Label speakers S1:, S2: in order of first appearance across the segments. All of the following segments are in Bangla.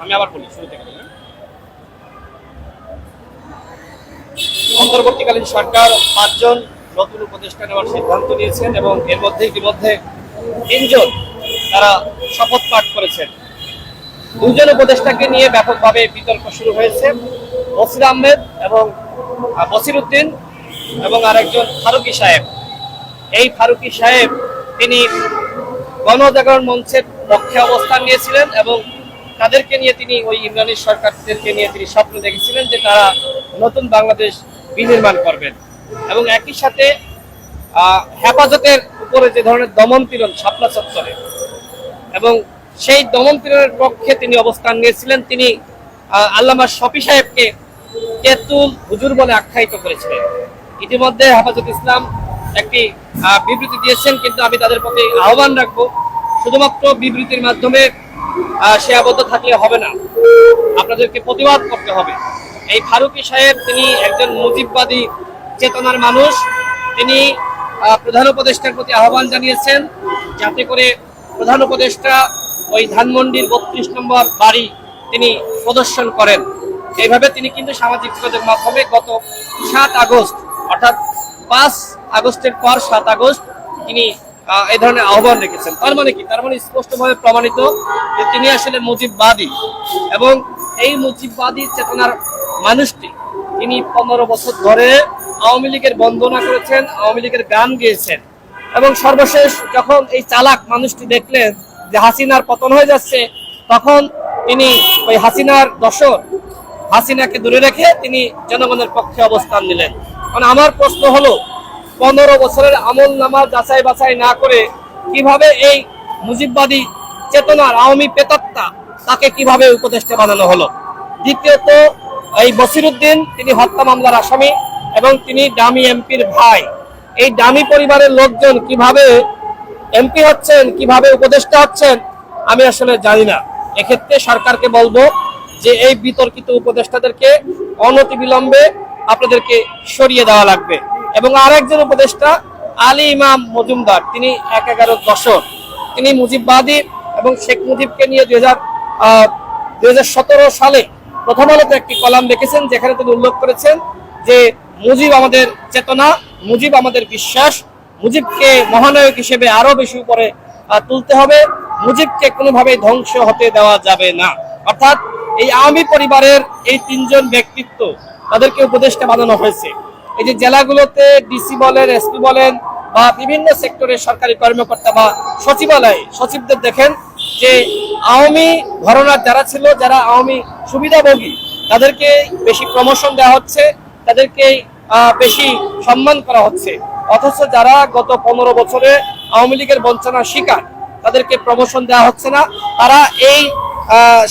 S1: আমি আবার বলি শুরু থেকে বলি। অন্তর্বর্তীকালীন সরকার 5 জন নতুন উপদেষ্টা নেওয়ার সিদ্ধান্ত নিয়েছেন এবং এর মধ্যে ইতিমধ্যে 3 জন তারা শপথ পাঠ করেছেন। 2 জন উপদেষ্টাকে নিয়ে ব্যাপকভাবে বিতর্ক শুরু হয়েছে। বসির আহমেদ এবং বসির উদ্দিন এবং আরেকজন ফারুকী সাহেব। এই ফারুকী সাহেব তিনি গণজাগরণ মঞ্চের পক্ষে অবস্থান নিয়েছিলেন এবং তাদেরকে নিয়ে তিনি ওই ইমরানি সরকারদেরকে নিয়ে তিনি স্বপ্ন দেখেছিলেন যে তারা নতুন বাংলাদেশ বিনির্মাণ করবেন এবং একই সাথে হেফাজতের উপরে যে ধরনের দমন পীড়ন শাপলা চত্বরে এবং সেই দমন পীড়নের পক্ষে তিনি অবস্থান নিয়েছিলেন। তিনি আল্লামা শফি সাহেবকে তেঁতুল হুজুর বলে আখ্যায়িত করেছিলেন। ইতিমধ্যে হেফাজত ইসলাম একটি বিবৃতি দিয়েছেন, কিন্তু আমি তাদের প্রতি আহ্বান রাখবো শুধুমাত্র বিবৃতির মাধ্যমে সে আবদ্ধ থাকলে হবে না, আপনাদেরকে প্রতিবাদ করতে হবে। এই ফারুকী সাহেব তিনি একজন মুজিববাদী চেতনার মানুষ। তিনি প্রধান উপদেষ্টার প্রতি আহ্বান জানিয়েছেন যাতে করে প্রধান উপদেষ্টা ওই ধানমন্ডির 32 নম্বর বাড়ি তিনি প্রদর্শন করেন। এইভাবে তিনি কিন্তু সামাজিক যোগাযোগ মাধ্যমে গত 7 আগস্ট অর্থাৎ 5 আগস্টের পর 7 আগস্ট তিনি এই ধরনের আহ্বান রেখেছেন। তার মানে কি? তার মানে স্পষ্টভাবে প্রমাণিত যে তিনি আসলে মুজিববাদী এবং এই মুজিববাদী চেতনার মানুষটি তিনি 15 বছর ধরে আওয়ামী লীগের বন্দনা করেছেন, আওয়ামী লীগের গান গেয়েছেন এবং সর্বশেষ যখন এই চালাক মানুষটি দেখলেন যে হাসিনার পতন হয়ে যাচ্ছে, তখন তিনি ওই হাসিনার দশর হাসিনাকে দূরে রেখে তিনি জনগণের পক্ষে অবস্থান নিলেন। মানে আমার প্রশ্ন হলো 15 বছরের আমল নামা যাচাই বাছাই না করে কিভাবে এই মুজিববাদী চেতনার আওয়ামী প্রেতাত্মা তাকে কিভাবে উপদেষ্টা বানানো হলো? দ্বিতীয়ত এই বসির উদ্দিন তিনি হত্যা মামলার আসামি এবং তিনি ডামি এমপির ভাই। এই ডামি পরিবারের লোকজন কিভাবে এমপি হচ্ছেন, কিভাবে উপদেষ্টা হচ্ছেন আমি আসলে জানি না। এক্ষেত্রে সরকারকে বলবো যে এই বিতর্কিত উপদেষ্টাদেরকে অনতিবিলম্বে আপনাদেরকে সরিয়ে দেওয়া লাগবে। এবং আরেকজন উপদেষ্টা আলী ইমাম মজুমদার, তিনি 11 দশক, তিনি মুজিববাদী এবং শেখ মুজিবকে নিয়ে 2017 সালে প্রথম আলোতে একটি কলাম লিখেছেন যেখানে তিনি উল্লেখ করেছেন যে মুজিব আমাদের চেতনা, মুজিব আমাদের বিশ্বাস, মুজিবকে মহানায়ক হিসেবে আরো বেশি উপরে তুলতে হবে, মুজিবকে কোনোভাবেই ধ্বংস হতে দেওয়া যাবে না। অর্থাৎ এই আওয়ামী পরিবারের এই 3 জন ব্যক্তিত্ব তাদেরকে উপদেষ্টা বানানো হয়েছে। এই যে জেলাগুলোতে ডিসি বলেন, এসপি বলেন বা বিভিন্ন সেক্টরের সরকারি কর্মকর্তা বা সচিবালয়ে সচিবদের দেখেন যে আওয়ামী ঘরানার যারা ছিল, যারা আওয়ামী সুবিধাভোগী, তাদেরকে বেশি প্রমোশন দেওয়া হচ্ছে, তাদেরকে বেশি সম্মান করা হচ্ছে। অথচ যারা গত 15 বছরে আওয়ামী লীগের বঞ্চনার শিকার, তাদেরকে প্রমোশন দেওয়া হচ্ছে না। তারা এই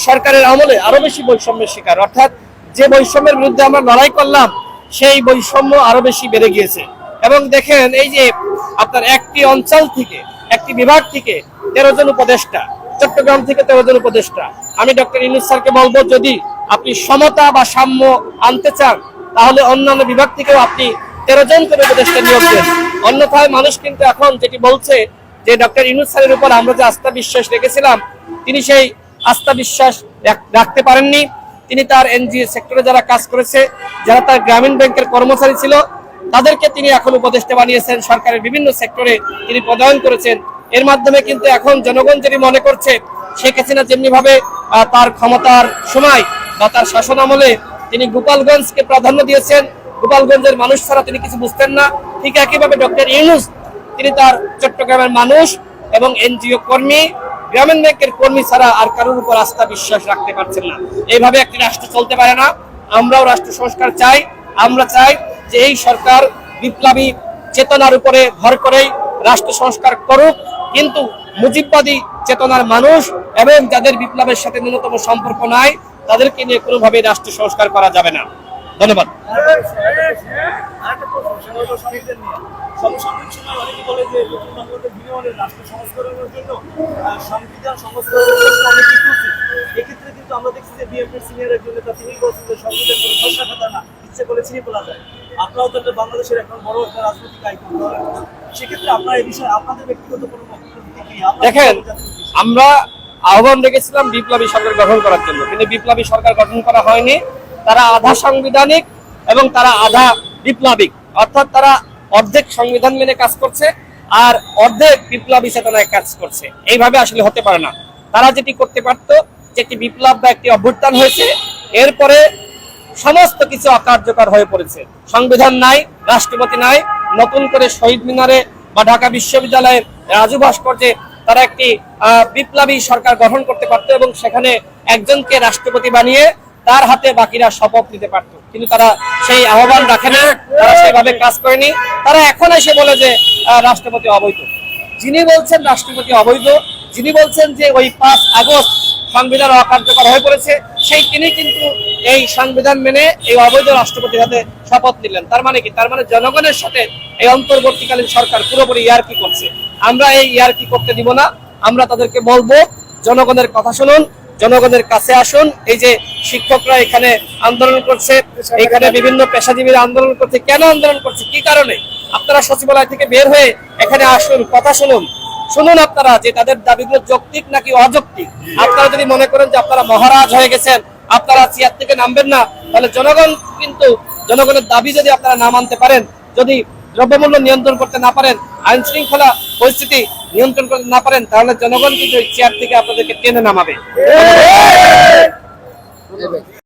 S1: সরকারের আমলে আরো বেশি বৈষম্যের শিকার। অর্থাৎ যে বৈষম্যের বিরুদ্ধে আমরা লড়াই করলাম সেই বৈষম্য আরো বেশি বেড়ে গিয়েছে। এবং দেখেন এই যে আপনার একটি অঞ্চল থেকে, একটি বিভাগ থেকে 13 জন উপদেষ্টা, চট্টগ্রাম থেকে 13 জন উপদেষ্টা। আমি ডক্টর ইউনূস স্যারকে বলবো যদি আপনি সমতা বা সাম্য আনতে চান তাহলে অন্যান্য বিভাগ থেকেও আপনি 13 জন করে উপদেষ্টা নিয়োগ দেন। অন্যথায় মানুষ কিন্তু এখন যেটি বলছে যে ডক্টর ইউনূস স্যারের উপর আমরা যে আস্থা বিশ্বাস রেখেছিলাম তিনি সেই আস্থা বিশ্বাস রাখতে পারেননি। তিনি তার এনজিও সেক্টরে যারা কাজ করেছে, যারা তার গ্রামীণ ব্যাংকের কর্মচারী ছিল, তাদেরকে তিনি এখন উপদেষ্টা বানিয়েছেন, সরকারের বিভিন্ন সেক্টরে তিনি পদায়ন করেছেন। এর মাধ্যমে কিন্তু এখন জনগণ যদি মনে করছে শেখ হাসিনা যেমনি ভাবে তার ক্ষমতার সময় বা তার শাসন আমলে তিনি গোপালগঞ্জকে প্রাধান্য দিয়েছেন, গোপালগঞ্জের মানুষ ছাড়া তিনি কিছু বুঝতেন না, ঠিক একইভাবে ডক্টর ইউনূস তিনি তার চট্টগ্রামের মানুষ এবং এনজিও কর্মী, গ্রামীণ ব্যাংকের কর্মী ছাড়া আর কারোর উপর আস্থা বিশ্বাস রাখতে পারছেন না। এইভাবে একটি রাষ্ট্র চলতে পারে না। আমরাও রাষ্ট্র সংস্কার চাই। আমরা চাই যে এই সরকার বিপ্লবী চেতনার উপরে ভর করেই রাষ্ট্র সংস্কার করুক, কিন্তু মুজিববাদী চেতনার মানুষ এবং যাদের বিপ্লবের সাথে ন্যূনতম সম্পর্ক নাই তাদেরকে নিয়ে কোনোভাবেই রাষ্ট্র সংস্কার করা যাবে না। ধন্যবাদ।
S2: সমসাময়িক সময় অনেকে বলে যে নতুন বাংলাদেশ বিনিময়ের রাষ্ট্র সংস্করণের জন্য সংবিধান সংস্করণের জন্য অনেক কিছু আছে। এক্ষেত্রে কিন্তু আমরা দেখছি যে বিএনপির সিনিয়র একজন নেতা তিনি বলছেন যে সংবিধান কোনো ঘোষণা কথা না, ইচ্ছে করে ছিঁড়ে ফেলা যায়। আপনারাও তো বাংলাদেশের এখন বড় একটা রাজনৈতিক আইকন, সেক্ষেত্রে আপনার এই বিষয়ে আপনাদের ব্যক্তিগত কোনো বক্তব্য কি?
S1: দেখেন, আহ্বান রেখেছিলাম বিপ্লবী সরকার গঠন করার জন্য, কিন্তু বিপ্লবী সরকার গঠন করা হয়নি। তারা আধা সাংবিধানিক এবং তারা আধা বিপ্লবিক, অর্থাৎ তারা অর্ধেক সংবিধান মেনে কাজ করছে আর অর্ধেক বিপ্লবী চেতনায় কাজ করছে। এইভাবে আসলে হতে পারে না। তারা যেটি করতে পারত, যে একটি বিপ্লব বা একটি অভ্যুত্থান হয়েছে, এরপরে সমস্ত কিছু অকার্যকর হয়ে পড়েছে, সংবিধান নাই, রাষ্ট্রপতি নাই, নতুন করে শহীদ মিনারে বা ঢাকা বিশ্ববিদ্যালয়ের রাজু ভাস্কর্যে তারা একটি বিপ্লবী সরকার গঠন করতে পারত এবং সেখানে একজনকে রাষ্ট্রপতি বানিয়ে তার হাতে বাকিরা শপথ নিতে পারত। কিন্তু তারা সেই আহ্বান রাখে না, তারা সেইভাবে কাজ করেনি। তারা এখন এসে বলে যে রাষ্ট্রপতি অবৈধ। যিনি বলছেন রাষ্ট্রপতি অবৈধ, যিনি বলছেন যে ওই 5 আগস্ট সংবিধান অকার্যকর হয়ে পড়েছে, সেই তিনি কিন্তু এই সংবিধান মেনে এই অবৈধ রাষ্ট্রপতির হাতে শপথ নিলেন। তার মানে কি? তার মানে জনগণের সাথে এই অন্তর্বর্তীকালীন সরকার পুরোপুরি ইয়ারকি করছে। আমরা এই ইয়ারকি করতে দিব না। আমরা তাদেরকে বলবো, জনগণের কথা শুনুন, জনগণের কাছে আসুন। এই যে শিক্ষকরা এখানে আন্দোলন করছে, এখানে বিভিন্ন পেশাজীবীরা আন্দোলন করছে, কেন আন্দোলন করছে, কি কারণে? আপনারা সচিবালয় থেকে বের হয়ে এখানে আসুন, কথা শুনুন। শুনুন আপনারা যে তাদের দাবিগুলো যৌক্তিক নাকি অযৌক্তিক। আপনারা যদি মনে করেন যে আপনারা মহারাজ হয়ে গেছেন, আপনারা চেয়ার থেকে নামবেন না, তাহলে জনগণ কিন্তু, জনগণের দাবি যদি আপনারা না মানতে পারেন, যদি দ্রব্যমূল্য নিয়ন্ত্রণ করতে না পারেন, আইন শৃঙ্খলা পরিস্থিতি নিয়ন্ত্রণ করতে না পারেন, তাহলে জনগণ কিন্তু চেয়ার থেকে আপনাদেরকে টেনে নামাবে।